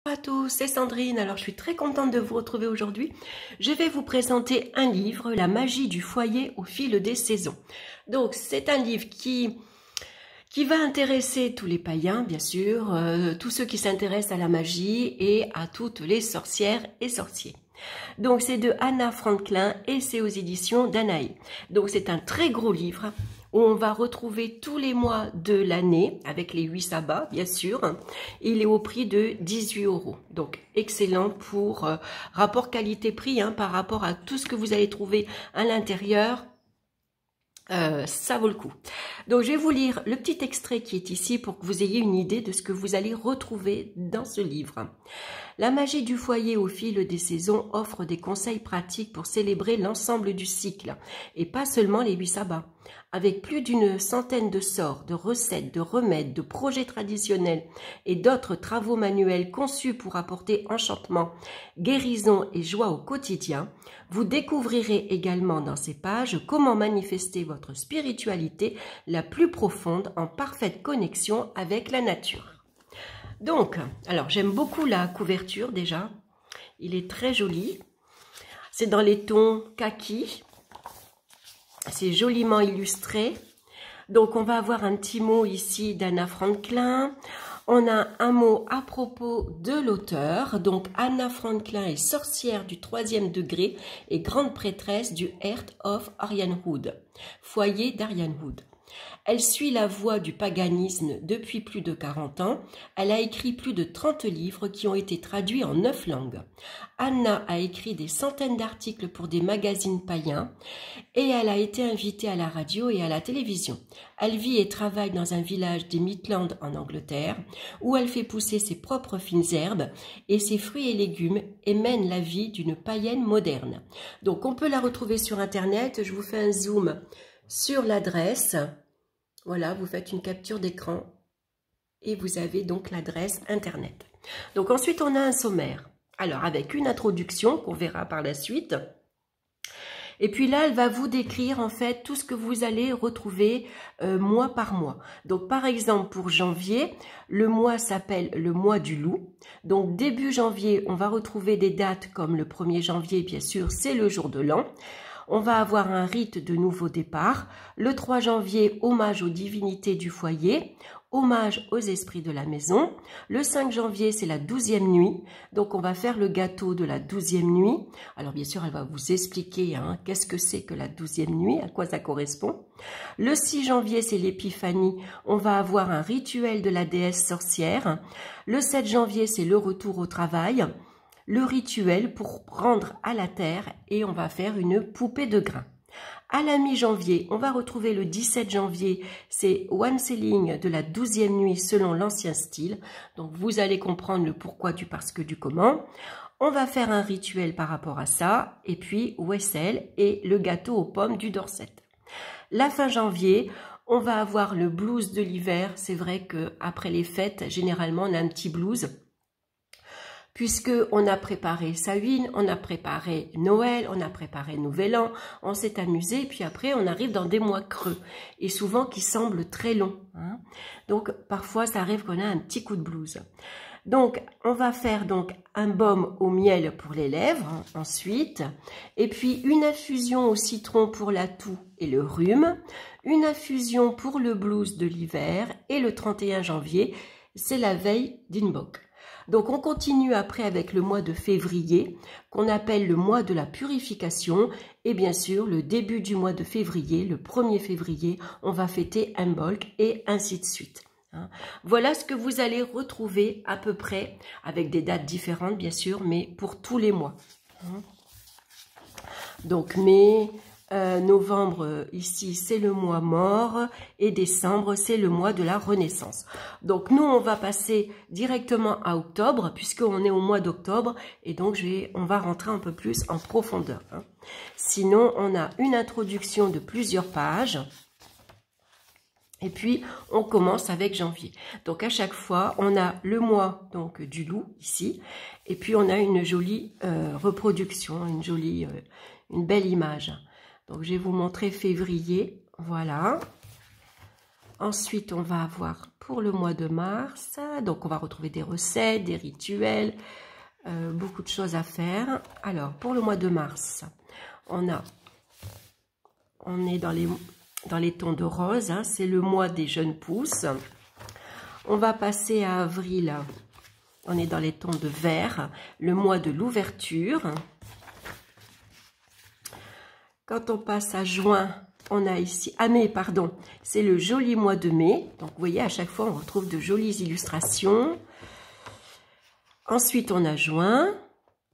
Bonjour à tous, c'est Sandrine. Alors je suis très contente de vous retrouver aujourd'hui. Je vais vous présenter un livre, La magie du foyer au fil des saisons. Donc c'est un livre qui va intéresser tous les païens, bien sûr, tous ceux qui s'intéressent à la magie et à toutes les sorcières et sorciers. Donc c'est de Anna Franklin et c'est aux éditions Danae. Donc c'est un très gros livre où on va retrouver tous les mois de l'année avec les 8 sabbats, bien sûr. Il est au prix de 18 €. Donc excellent pour rapport qualité-prix par rapport à tout ce que vous allez trouver à l'intérieur. Ça vaut le coup. Donc je vais vous lire le petit extrait qui est ici pour que vous ayez une idée de ce que vous allez retrouver dans ce livre. La magie du foyer au fil des saisons offre des conseils pratiques pour célébrer l'ensemble du cycle et pas seulement les 8 sabbats. Avec plus d'une centaine de sorts, de recettes, de remèdes, de projets traditionnels et d'autres travaux manuels conçus pour apporter enchantement, guérison et joie au quotidien, vous découvrirez également dans ces pages comment manifester votre spiritualité la plus profonde en parfaite connexion avec la nature. Donc, alors j'aime beaucoup la couverture déjà, il est très joli, c'est dans les tons kaki, c'est joliment illustré. Donc on va avoir un petit mot ici d'Anna Franklin, on a un mot à propos de l'auteur, donc Anna Franklin est sorcière du 3e degré et grande prêtresse du Heart of Arianhood, foyer d'Arianhood. Elle suit la voie du paganisme depuis plus de 40 ans. Elle a écrit plus de 30 livres qui ont été traduits en 9 langues. Anna a écrit des centaines d'articles pour des magazines païens et elle a été invitée à la radio et à la télévision. Elle vit et travaille dans un village des Midlands en Angleterre où elle fait pousser ses propres fines herbes et ses fruits et légumes et mène la vie d'une païenne moderne. Donc on peut la retrouver sur internet. Je vous fais un zoom sur l'adresse. Voilà, vous faites une capture d'écran et vous avez donc l'adresse internet. Donc ensuite, on a un sommaire. Alors, avec une introduction qu'on verra par la suite. Et puis là, elle va vous décrire en fait tout ce que vous allez retrouver mois par mois. Donc par exemple, pour janvier, le mois s'appelle le mois du loup. Donc début janvier, on va retrouver des dates comme le 1er janvier, bien sûr, c'est le jour de l'an. On va avoir un rite de nouveau départ. Le 3 janvier, hommage aux divinités du foyer, hommage aux esprits de la maison. Le 5 janvier, c'est la 12e nuit. Donc, on va faire le gâteau de la 12e nuit. Alors, bien sûr, elle va vous expliquer qu'est-ce que c'est que la 12e nuit, à quoi ça correspond. Le 6 janvier, c'est l'épiphanie. On va avoir un rituel de la déesse sorcière. Le 7 janvier, c'est le retour au travail. Le rituel pour rendre à la terre et on va faire une poupée de grains. À la mi-janvier, on va retrouver le 17 janvier, c'est One Selling de la 12e nuit selon l'ancien style. Donc vous allez comprendre le pourquoi du parce que du comment. On va faire un rituel par rapport à ça et puis Wessel et le gâteau aux pommes du Dorset. La fin janvier, on va avoir le blues de l'hiver. C'est vrai qu'après les fêtes, généralement on a un petit blues. Puisqu'on a préparé Samhain, on a préparé Noël, on a préparé Nouvel An, on s'est amusé, puis après on arrive dans des mois creux, et souvent qui semblent très longs. Donc parfois ça arrive qu'on a un petit coup de blues. Donc on va faire donc un baume au miel pour les lèvres, ensuite, et puis une infusion au citron pour la toux et le rhume, une infusion pour le blues de l'hiver, et le 31 janvier, c'est la veille d'Inbok. Donc on continue après avec le mois de février, qu'on appelle le mois de la purification, et bien sûr le début du mois de février, le 1er février, on va fêter Imbolc et ainsi de suite. Voilà ce que vous allez retrouver à peu près, avec des dates différentes bien sûr, mais pour tous les mois. Donc mai, novembre ici c'est le mois mort et décembre c'est le mois de la renaissance. Donc nous on va passer directement à octobre puisqu'on est au mois d'octobre et donc on va rentrer un peu plus en profondeur. Sinon on a une introduction de plusieurs pages. Et puis, on commence avec janvier. Donc, à chaque fois, on a le mois donc du loup, ici. Et puis, on a une jolie reproduction, une belle image. Donc, je vais vous montrer février. Voilà. Ensuite, on va avoir pour le mois de mars, donc on va retrouver des recettes, des rituels, beaucoup de choses à faire. Alors, pour le mois de mars, on est dans les tons de rose, hein, c'est le mois des jeunes pousses. On va passer à avril, on est dans les tons de vert, le mois de l'ouverture. Quand on passe à juin, on a ici, mai, pardon, c'est le joli mois de mai. Donc, vous voyez, à chaque fois, on retrouve de jolies illustrations. Ensuite, on a juin,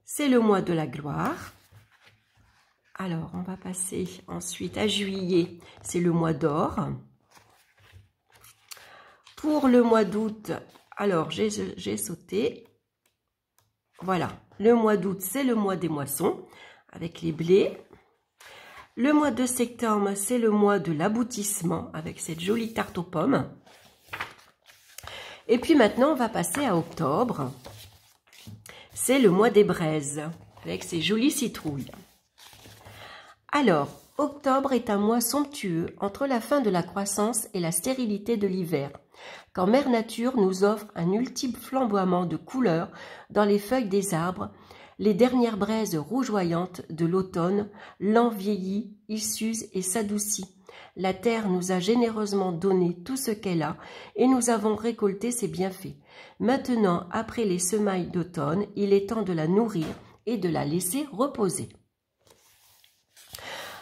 c'est le mois de la gloire. Alors, on va passer ensuite à juillet, c'est le mois d'or. Pour le mois d'août, alors, j'ai sauté. Voilà, le mois d'août, c'est le mois des moissons, avec les blés. Le mois de septembre, c'est le mois de l'aboutissement avec cette jolie tarte aux pommes. Et puis maintenant, on va passer à octobre. C'est le mois des braises avec ces jolies citrouilles. Alors, octobre est un mois somptueux entre la fin de la croissance et la stérilité de l'hiver, quand Mère Nature nous offre un ultime flamboiement de couleurs dans les feuilles des arbres. Les dernières braises rougeoyantes de l'automne, l'an vieillit, il s'use et s'adoucit. La terre nous a généreusement donné tout ce qu'elle a et nous avons récolté ses bienfaits. Maintenant, après les semailles d'automne, il est temps de la nourrir et de la laisser reposer.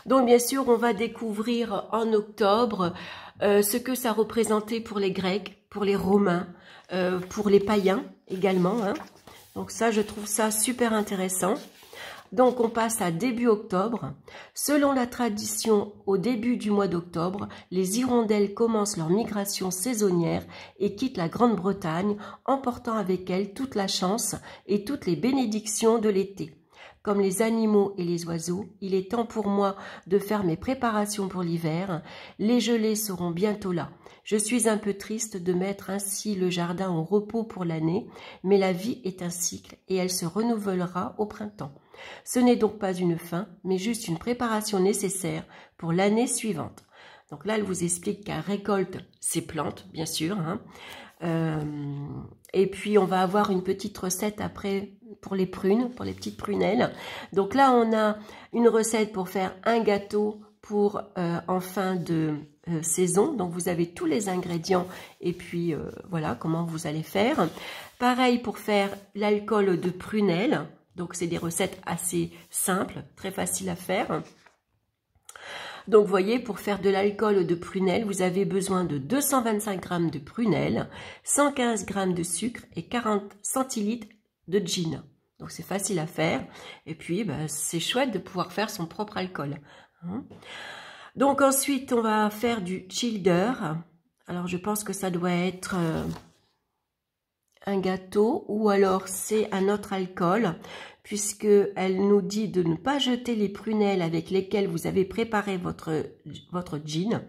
Donc bien sûr, on va découvrir en octobre ce que ça représentait pour les Grecs, pour les Romains, pour les païens également, hein. Donc ça, je trouve ça super intéressant. Donc on passe à début octobre. Selon la tradition, au début du mois d'octobre, les hirondelles commencent leur migration saisonnière et quittent la Grande-Bretagne, emportant avec elles toute la chance et toutes les bénédictions de l'été. Comme les animaux et les oiseaux, il est temps pour moi de faire mes préparations pour l'hiver. Les gelées seront bientôt là. Je suis un peu triste de mettre ainsi le jardin au repos pour l'année, mais la vie est un cycle et elle se renouvellera au printemps. Ce n'est donc pas une fin, mais juste une préparation nécessaire pour l'année suivante. Donc là, elle vous explique qu'elle récolte ses plantes, bien sûr, hein. Et puis, on va avoir une petite recette après pour les prunes, pour les petites prunelles. Donc là, on a une recette pour faire un gâteau pour en fin de saison. Donc, vous avez tous les ingrédients et puis voilà comment vous allez faire. Pareil pour faire l'alcool de prunelle. Donc, c'est des recettes assez simples, très faciles à faire. Donc, vous voyez, pour faire de l'alcool de prunelle, vous avez besoin de 225 g de prunelle, 115 g de sucre et 40 centilitres de gin. Donc, c'est facile à faire. Et puis, c'est chouette de pouvoir faire son propre alcool, hein. Donc, ensuite, on va faire du childer. Alors, je pense que ça doit être un gâteau ou alors c'est un autre alcool, puisqu'elle nous dit de ne pas jeter les prunelles avec lesquelles vous avez préparé votre gin.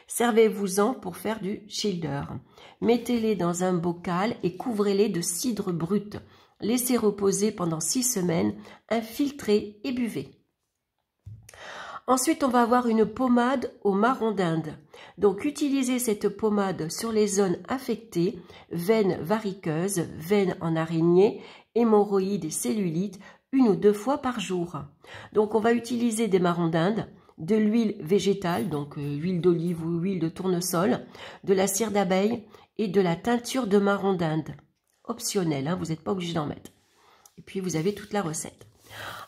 Servez-vous-en pour faire du childer. Mettez-les dans un bocal et couvrez-les de cidre brut. Laissez reposer pendant 6 semaines, infiltrez et buvez. Ensuite, on va avoir une pommade au marron d'Inde. Donc, utilisez cette pommade sur les zones affectées, veines variqueuses, veines en araignée, hémorroïdes et cellulite, 1 ou 2 fois par jour. Donc, on va utiliser des marrons d'Inde, de l'huile végétale, donc huile d'olive ou huile de tournesol, de la cire d'abeille et de la teinture de marron d'Inde. Optionnel, hein, vous n'êtes pas obligé d'en mettre. Et puis, vous avez toute la recette.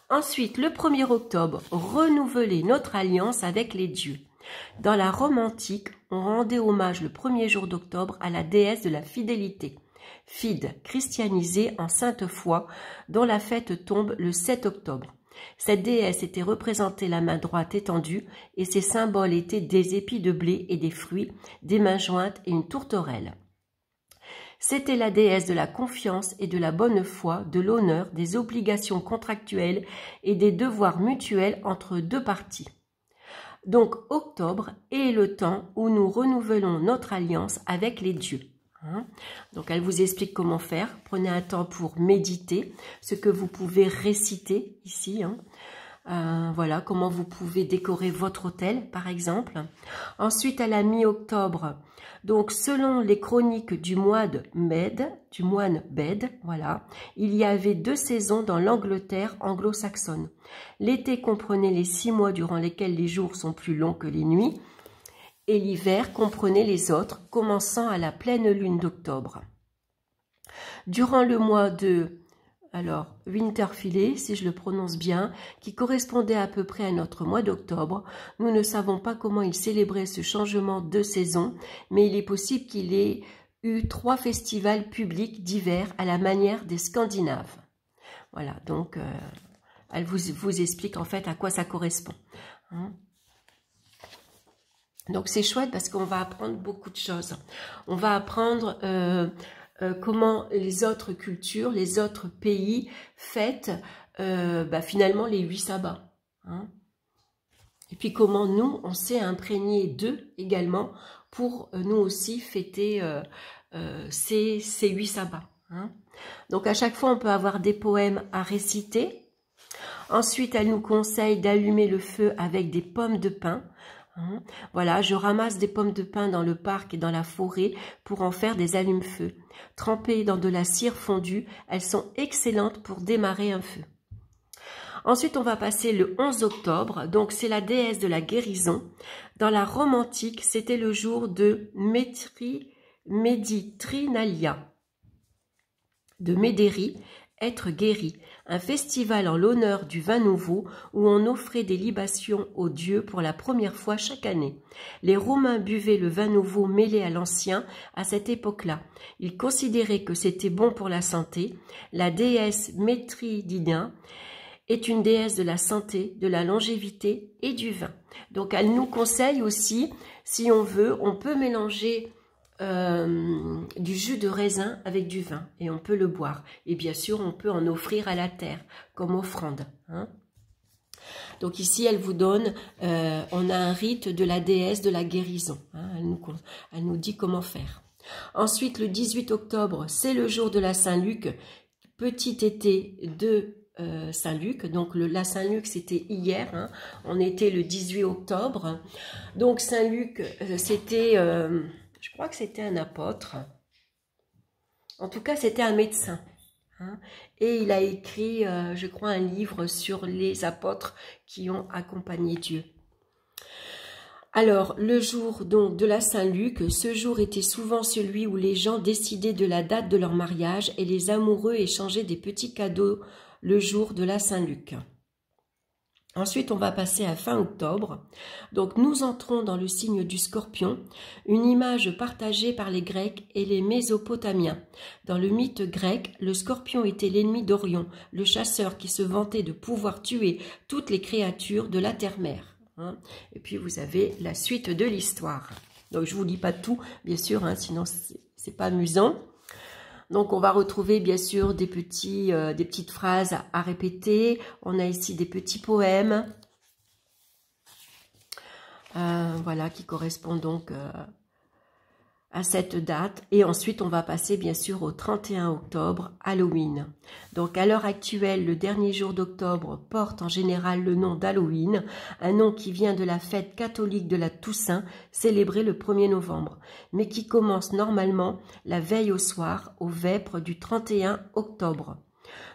Ensuite, le 1er octobre, renouveler notre alliance avec les dieux. Dans la Rome antique, on rendait hommage le 1er jour d'octobre à la déesse de la fidélité, Fide, christianisée en sainte foi, dont la fête tombe le 7 octobre. Cette déesse était représentée la main droite étendue et ses symboles étaient des épis de blé et des fruits, des mains jointes et une tourterelle. C'était la déesse de la confiance et de la bonne foi, de l'honneur, des obligations contractuelles et des devoirs mutuels entre 2 parties. Donc, octobre est le temps où nous renouvelons notre alliance avec les dieux. Donc, elle vous explique comment faire. Prenez un temps pour méditer, ce que vous pouvez réciter ici. Voilà comment vous pouvez décorer votre hôtel, par exemple. Ensuite, à la mi-octobre, donc selon les chroniques du moine Bede, voilà, il y avait 2 saisons dans l'Angleterre anglo-saxonne. L'été comprenait les 6 mois durant lesquels les jours sont plus longs que les nuits, et l'hiver comprenait les autres, commençant à la pleine lune d'octobre. Durant le mois de Winterfilet, si je le prononce bien, qui correspondait à peu près à notre mois d'octobre. Nous ne savons pas comment il célébrait ce changement de saison, mais il est possible qu'il ait eu 3 festivals publics d'hiver à la manière des Scandinaves. Voilà, donc elle vous explique en fait à quoi ça correspond. Donc c'est chouette parce qu'on va apprendre beaucoup de choses. On va apprendre comment les autres cultures, les autres pays fêtent finalement les 8 sabbats. Et puis comment nous, on s'est imprégné d'eux également pour nous aussi fêter ces 8 sabbats. Donc à chaque fois, on peut avoir des poèmes à réciter. Ensuite, elle nous conseille d'allumer le feu avec des pommes de pin. Voilà, je ramasse des pommes de pin dans le parc et dans la forêt pour en faire des allumes-feu. Trempées dans de la cire fondue, elles sont excellentes pour démarrer un feu. Ensuite, on va passer le 11 octobre, donc c'est la déesse de la guérison. Dans la Rome antique, c'était le jour de Meditrinalia, de Médérie, être guéri, un festival en l'honneur du vin nouveau où on offrait des libations aux dieux pour la première fois chaque année. Les Romains buvaient le vin nouveau mêlé à l'ancien à cette époque-là. Ils considéraient que c'était bon pour la santé. La déesse Métridina est une déesse de la santé, de la longévité et du vin. Donc elle nous conseille aussi, si on veut, on peut mélanger du jus de raisin avec du vin et on peut le boire. Et bien sûr, on peut en offrir à la terre comme offrande. Donc ici, elle vous donne, on a un rite de la déesse de la guérison. Elle nous dit comment faire. Ensuite, le 18 octobre, c'est le jour de la Saint-Luc, petit été de Saint-Luc. Donc la Saint-Luc, c'était hier, on était le 18 octobre. Donc Saint-Luc, c'était... je crois que c'était un apôtre. En tout cas, c'était un médecin. Et il a écrit, je crois, un livre sur les apôtres qui ont accompagné Dieu. Alors, le jour donc de la Saint-Luc, ce jour était souvent celui où les gens décidaient de la date de leur mariage et les amoureux échangeaient des petits cadeaux le jour de la Saint-Luc. Ensuite, on va passer à fin octobre. Donc, nous entrons dans le signe du Scorpion, une image partagée par les Grecs et les Mésopotamiens. Dans le mythe grec, le Scorpion était l'ennemi d'Orion, le chasseur qui se vantait de pouvoir tuer toutes les créatures de la terre-mère. Et puis, vous avez la suite de l'histoire. Donc, je vous lis pas tout, bien sûr, sinon c'est pas amusant. Donc, on va retrouver, bien sûr, des petites phrases à répéter. On a ici des petits poèmes. Voilà, qui correspondent donc à cette date. Et ensuite, on va passer, bien sûr, au 31 octobre, Halloween. Donc, à l'heure actuelle, le dernier jour d'octobre porte en général le nom d'Halloween, un nom qui vient de la fête catholique de la Toussaint, célébrée le 1er novembre, mais qui commence normalement la veille au soir, aux vêpres du 31 octobre.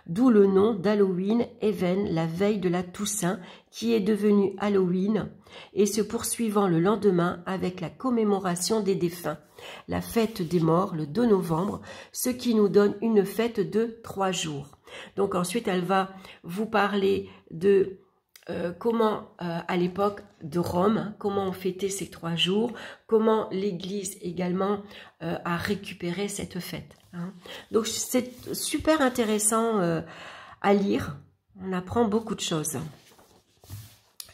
D'où le nom d'Halloween Even, la veille de la Toussaint, qui est devenue Halloween, et se poursuivant le lendemain avec la commémoration des défunts, la fête des morts le 2 novembre, ce qui nous donne une fête de 3 jours. Donc ensuite, elle va vous parler de comment, à l'époque de Rome, comment on fêtait ces 3 jours, comment l'Église également a récupéré cette fête. Donc c'est super intéressant à lire, on apprend beaucoup de choses.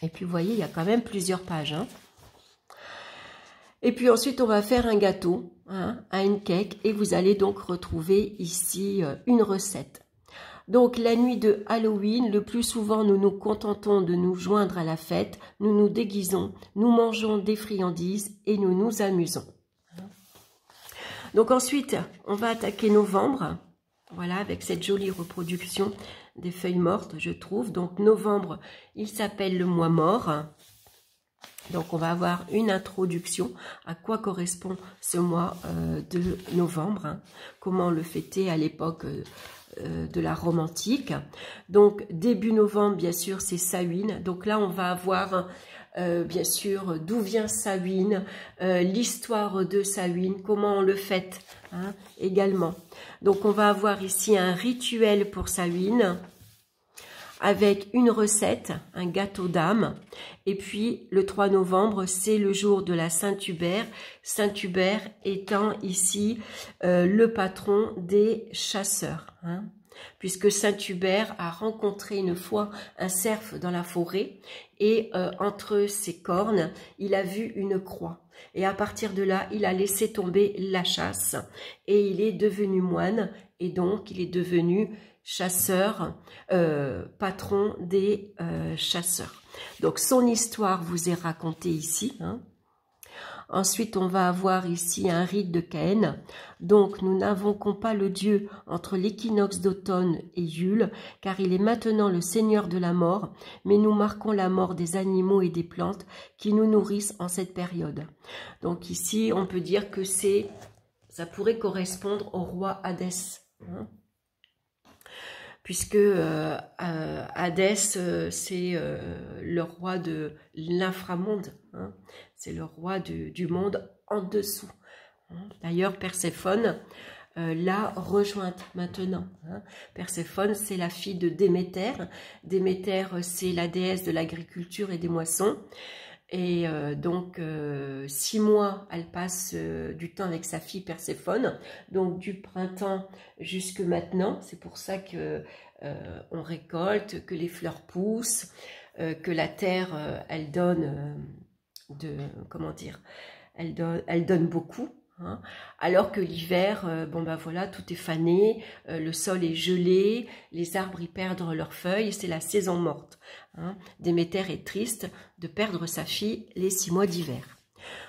Et puis vous voyez, il y a quand même plusieurs pages. Et puis ensuite, on va faire un gâteau, un cake, et vous allez donc retrouver ici une recette. Donc, la nuit de Halloween, le plus souvent, nous nous contentons de nous joindre à la fête, nous nous déguisons, nous mangeons des friandises et nous nous amusons. Donc ensuite, on va attaquer novembre. Voilà, avec cette jolie reproduction des feuilles mortes, je trouve. Donc, novembre, il s'appelle le mois mort. Donc, on va avoir une introduction à quoi correspond ce mois de novembre. Hein, comment le fêter à l'époque de la Rome antique. Donc, début novembre, bien sûr, c'est Samhain. Donc là, on va avoir... bien sûr, d'où vient Samhain, l'histoire de Samhain, comment on le fête hein, également. Donc on va avoir ici un rituel pour Samhain avec une recette, un gâteau d'âme. Et puis le 3 novembre, c'est le jour de la Saint-Hubert. Saint-Hubert étant ici le patron des chasseurs. Hein. Puisque Saint-Hubert a rencontré une fois un cerf dans la forêt et entre ses cornes, il a vu une croix. Et à partir de là, il a laissé tomber la chasse et il est devenu moine et donc il est devenu chasseur, patron des chasseurs. Donc son histoire vous est racontée ici, hein. Ensuite, on va avoir ici un rite de Caïn. Donc, nous n'invoquons pas le Dieu entre l'équinoxe d'automne et Yule, car il est maintenant le Seigneur de la mort, mais nous marquons la mort des animaux et des plantes qui nous nourrissent en cette période. Donc ici, on peut dire que ça pourrait correspondre au roi Hadès. Hein, puisque Hadès, c'est le roi de l'inframonde, hein, c'est le roi du monde en dessous. Hein. D'ailleurs, Perséphone l'a rejointe maintenant. Hein. Perséphone, c'est la fille de Déméter. Déméter, c'est la déesse de l'agriculture et des moissons. Et donc, 6 mois, elle passe du temps avec sa fille Perséphone, donc du printemps jusque maintenant. C'est pour ça que on récolte, que les fleurs poussent, que la terre, elle donne comment dire, elle donne beaucoup. Hein, alors que l'hiver, bon ben voilà, tout est fané, le sol est gelé, les arbres y perdent leurs feuilles, c'est la saison morte. Hein. Déméter est triste de perdre sa fille les 6 mois d'hiver.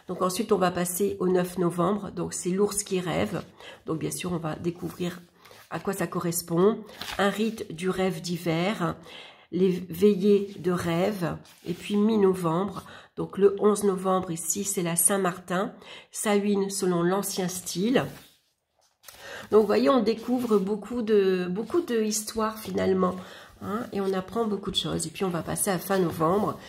Donc ensuite on va passer au 9 novembre, donc c'est l'ours qui rêve. Donc bien sûr on va découvrir à quoi ça correspond. Un rite du rêve d'hiver, les veillées de rêve, et puis mi-novembre. Donc le 11 novembre ici, c'est la Saint-Martin, Samhain selon l'ancien style. Donc vous voyez, on découvre beaucoup de histoires finalement, hein, et on apprend beaucoup de choses. Et puis on va passer à fin novembre.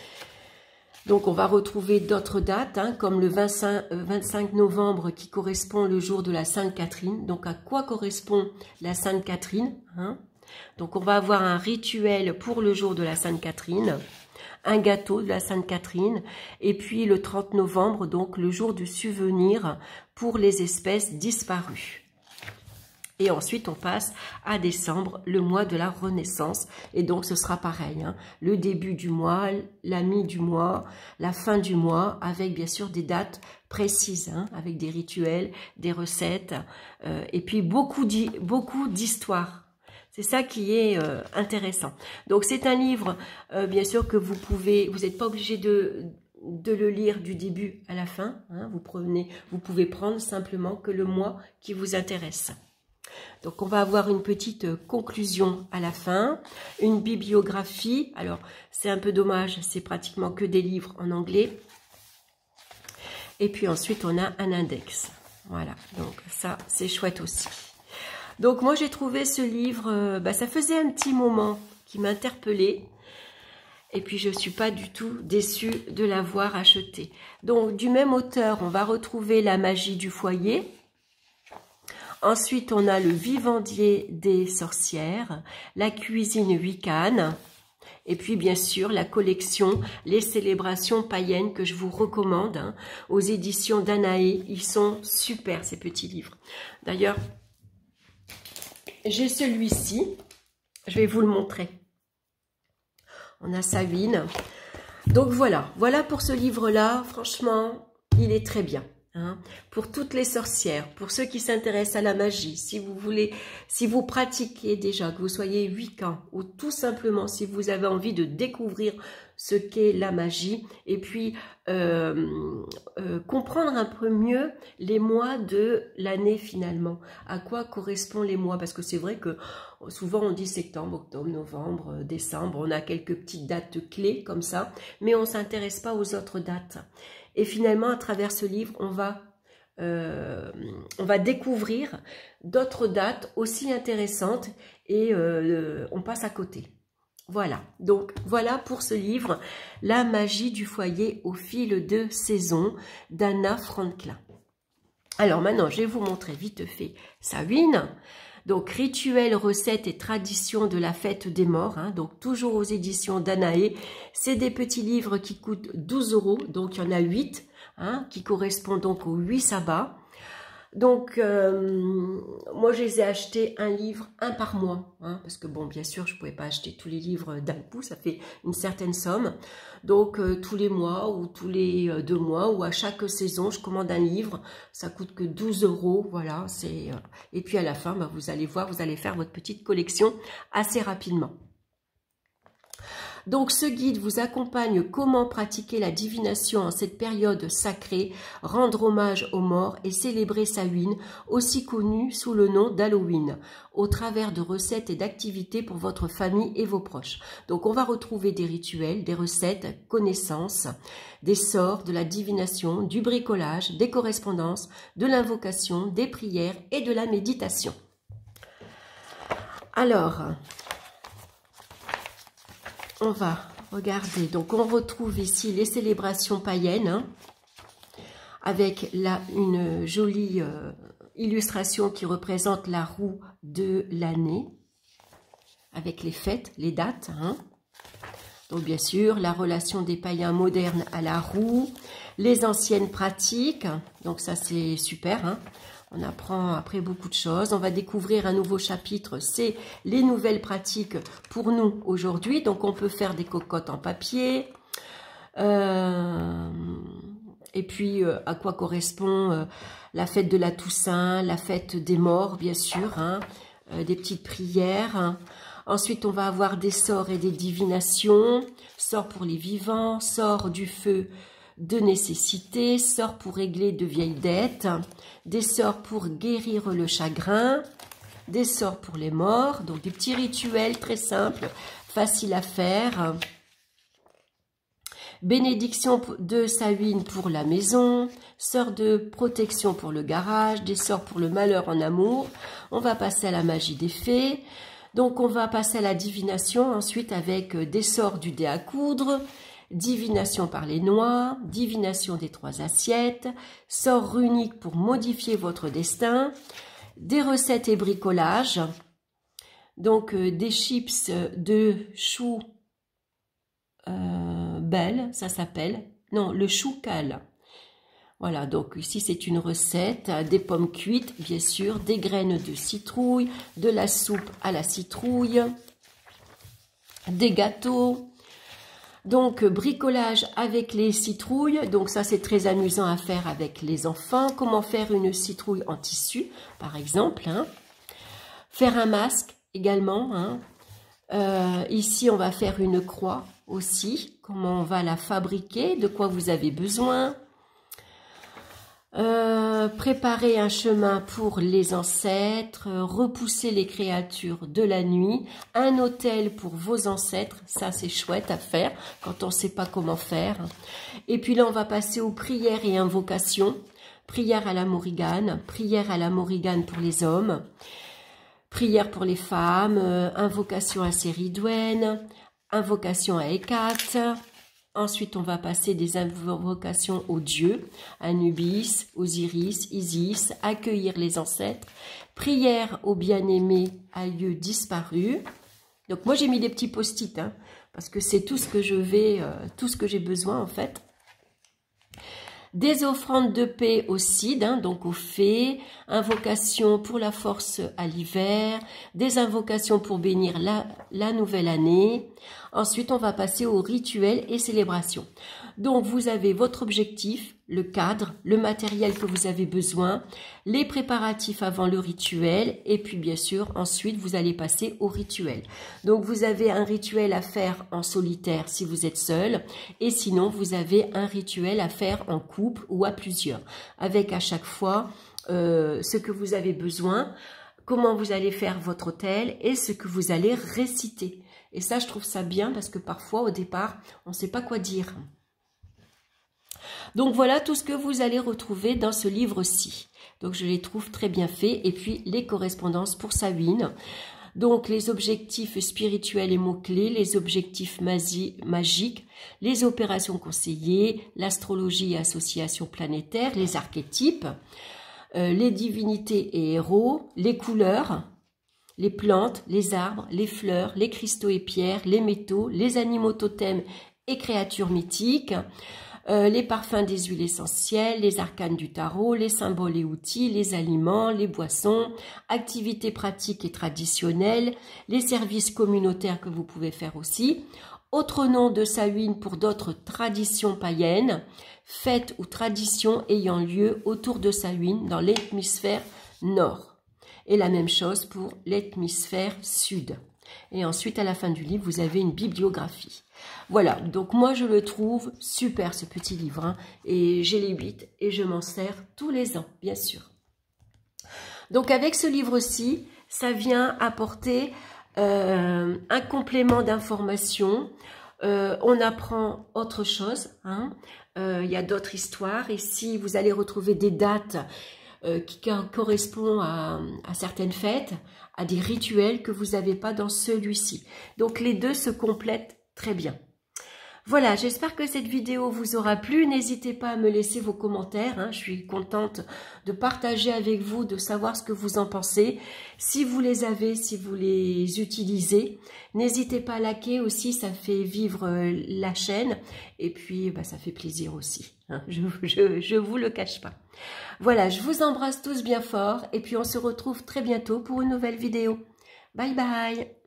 Donc on va retrouver d'autres dates, hein, comme le 25 novembre qui correspond le jour de la Sainte Catherine. Donc à quoi correspond la Sainte Catherine, hein? Donc on va avoir un rituel pour le jour de la Sainte Catherine, un gâteau de la Sainte Catherine, et puis le 30 novembre, donc le jour du souvenir pour les espèces disparues. Et ensuite, on passe à décembre, le mois de la Renaissance. Et donc, ce sera pareil, hein, le début du mois, la mi du mois, la fin du mois, avec bien sûr des dates précises, hein, avec des rituels, des recettes, et puis beaucoup d'histoires. C'est ça qui est intéressant. Donc, c'est un livre, bien sûr, que vous n'êtes pas obligé de le lire du début à la fin. Hein, vous pouvez prendre simplement que le mois qui vous intéresse. Donc, on va avoir une petite conclusion à la fin, une bibliographie. Alors, c'est un peu dommage, c'est pratiquement que des livres en anglais. Et puis ensuite, on a un index. Voilà, donc ça, c'est chouette aussi. Donc, moi, j'ai trouvé ce livre, ça faisait un petit moment qui m'interpellait. Et puis, je ne suis pas du tout déçue de l'avoir acheté. Donc, du même auteur, on va retrouver La magie du foyer. Ensuite, on a Le vivandier des sorcières, La cuisine wiccane. Et puis, bien sûr, la collection Les célébrations païennes que je vous recommande, hein, aux éditions Danaé. Ils sont super, ces petits livres. D'ailleurs, j'ai celui-ci, je vais vous le montrer. On a Sabine. Donc voilà pour ce livre-là, franchement, il est très bien. Hein, pour toutes les sorcières, pour ceux qui s'intéressent à la magie, si vous voulez, si vous pratiquez déjà, que vous soyez Wiccan, ou tout simplement si vous avez envie de découvrir ce qu'est la magie, et puis comprendre un peu mieux les mois de l'année finalement, à quoi correspondent les mois, parce que c'est vrai que souvent on dit septembre, octobre, novembre, décembre, on a quelques petites dates clés comme ça, mais on ne s'intéresse pas aux autres dates. Et finalement, à travers ce livre, on va découvrir d'autres dates aussi intéressantes et on passe à côté. Voilà, donc voilà pour ce livre, La magie du foyer au fil de saison d'Anna Franklin. Alors maintenant, je vais vous montrer vite fait Samhain. Donc, rituels, recettes et traditions de la fête des morts, hein, donc toujours aux éditions Danaé. C'est des petits livres qui coûtent 12 €, donc il y en a 8, hein, qui correspondent donc aux 8 sabbats. Donc, moi, je les ai achetés un livre, un par mois, hein, parce que bon, bien sûr, je ne pouvais pas acheter tous les livres d'un coup, ça fait une certaine somme. Donc, tous les mois ou tous les 2 mois ou à chaque saison, je commande un livre, ça coûte que 12 €, voilà. Et puis à la fin, bah, vous allez voir, vous allez faire votre petite collection assez rapidement. Donc ce guide vous accompagne comment pratiquer la divination en cette période sacrée, rendre hommage aux morts et célébrer Samhain, aussi connu sous le nom d'Halloween, au travers de recettes et d'activités pour votre famille et vos proches. Donc on va retrouver des rituels, des recettes, connaissances, des sorts, de la divination, du bricolage, des correspondances, de l'invocation, des prières et de la méditation. Alors, on va regarder, donc on retrouve ici les célébrations païennes, hein, avec là une jolie illustration qui représente la roue de l'année, avec les fêtes, les dates. Hein. Donc bien sûr, la relation des païens modernes à la roue, les anciennes pratiques, donc ça c'est super, hein. On apprend après beaucoup de choses. On va découvrir un nouveau chapitre, c'est les nouvelles pratiques pour nous aujourd'hui. Donc, on peut faire des cocottes en papier. Et puis, à quoi correspond la fête de la Toussaint, la fête des morts, bien sûr. Hein, des petites prières. Hein. Ensuite, on va avoir des sorts et des divinations. Sorts pour les vivants, sorts du feu de nécessité, sorts pour régler de vieilles dettes, des sorts pour guérir le chagrin, des sorts pour les morts, donc des petits rituels très simples, faciles à faire. Bénédiction de Samhain pour la maison, sorts de protection pour le garage, des sorts pour le malheur en amour. On va passer à la magie des fées. Donc on va passer à la divination ensuite avec des sorts du dé à coudre, divination par les noix, divination des 3 assiettes, sort runique pour modifier votre destin, des recettes et bricolage, donc des chips de chou belle, ça s'appelle, non, le chou cal. Voilà, donc ici c'est une recette, des pommes cuites, bien sûr, des graines de citrouille, de la soupe à la citrouille, des gâteaux. Donc, bricolage avec les citrouilles. Donc, ça, c'est très amusant à faire avec les enfants. Comment faire une citrouille en tissu, par exemple. Hein. Faire un masque également. Hein. Ici, on va faire une croix aussi. Comment on va la fabriquer, de quoi vous avez besoin. Préparer un chemin pour les ancêtres, repousser les créatures de la nuit, un autel pour vos ancêtres, ça c'est chouette à faire quand on ne sait pas comment faire. Et puis là on va passer aux prières et invocations, prière à la Morrigan, prière à la Morrigan pour les hommes, prière pour les femmes, invocation à Céridwen, invocation à Hécate. Ensuite, on va passer des invocations aux dieux, Anubis, Osiris, Isis, accueillir les ancêtres, prière aux bien-aimés, à lieu disparu. Donc moi j'ai mis des petits post-it, hein, parce que c'est tout ce que tout ce que j'ai besoin en fait. Des offrandes de paix au Cid, hein, donc aux fées, invocations pour la force à l'hiver, des invocations pour bénir la nouvelle année. Ensuite, on va passer aux rituels et célébrations. Donc, vous avez votre objectif, le cadre, le matériel que vous avez besoin, les préparatifs avant le rituel et puis bien sûr ensuite vous allez passer au rituel. Donc vous avez un rituel à faire en solitaire si vous êtes seul et sinon vous avez un rituel à faire en couple ou à plusieurs avec à chaque fois ce que vous avez besoin, comment vous allez faire votre hôtel et ce que vous allez réciter. Et ça je trouve ça bien parce que parfois au départ on ne sait pas quoi dire. Donc voilà tout ce que vous allez retrouver dans ce livre-ci. Donc je les trouve très bien faits. Et puis les correspondances pour Samhain. Donc les objectifs spirituels et mots-clés, les objectifs magiques, les opérations conseillées, l'astrologie et associations planétaires, les archétypes, les divinités et héros, les couleurs, les plantes, les arbres, les fleurs, les cristaux et pierres, les métaux, les animaux totems et créatures mythiques, les parfums des huiles essentielles, les arcanes du tarot, les symboles et outils, les aliments, les boissons, activités pratiques et traditionnelles, les services communautaires que vous pouvez faire aussi, autre nom de Samhain pour d'autres traditions païennes, fêtes ou traditions ayant lieu autour de Samhain dans l'hémisphère nord. Et la même chose pour l'hémisphère sud. Et ensuite, à la fin du livre, vous avez une bibliographie. Voilà, donc moi je le trouve super ce petit livre. Hein, et j'ai les 8 et je m'en sers tous les ans, bien sûr. Donc avec ce livre-ci, ça vient apporter un complément d'information. On apprend autre chose. Hein, y a d'autres histoires. Ici, vous allez retrouver des dates qui correspondent à certaines fêtes, à des rituels que vous n'avez pas dans celui-ci. Donc les deux se complètent très bien. Voilà, j'espère que cette vidéo vous aura plu. N'hésitez pas à me laisser vos commentaires. Hein. Je suis contente de partager avec vous, de savoir ce que vous en pensez. Si vous les avez, si vous les utilisez, n'hésitez pas à liker aussi, ça fait vivre la chaîne. Et puis, bah, ça fait plaisir aussi. Hein. Je vous le cache pas. Voilà, je vous embrasse tous bien fort. Et puis, on se retrouve très bientôt pour une nouvelle vidéo. Bye bye!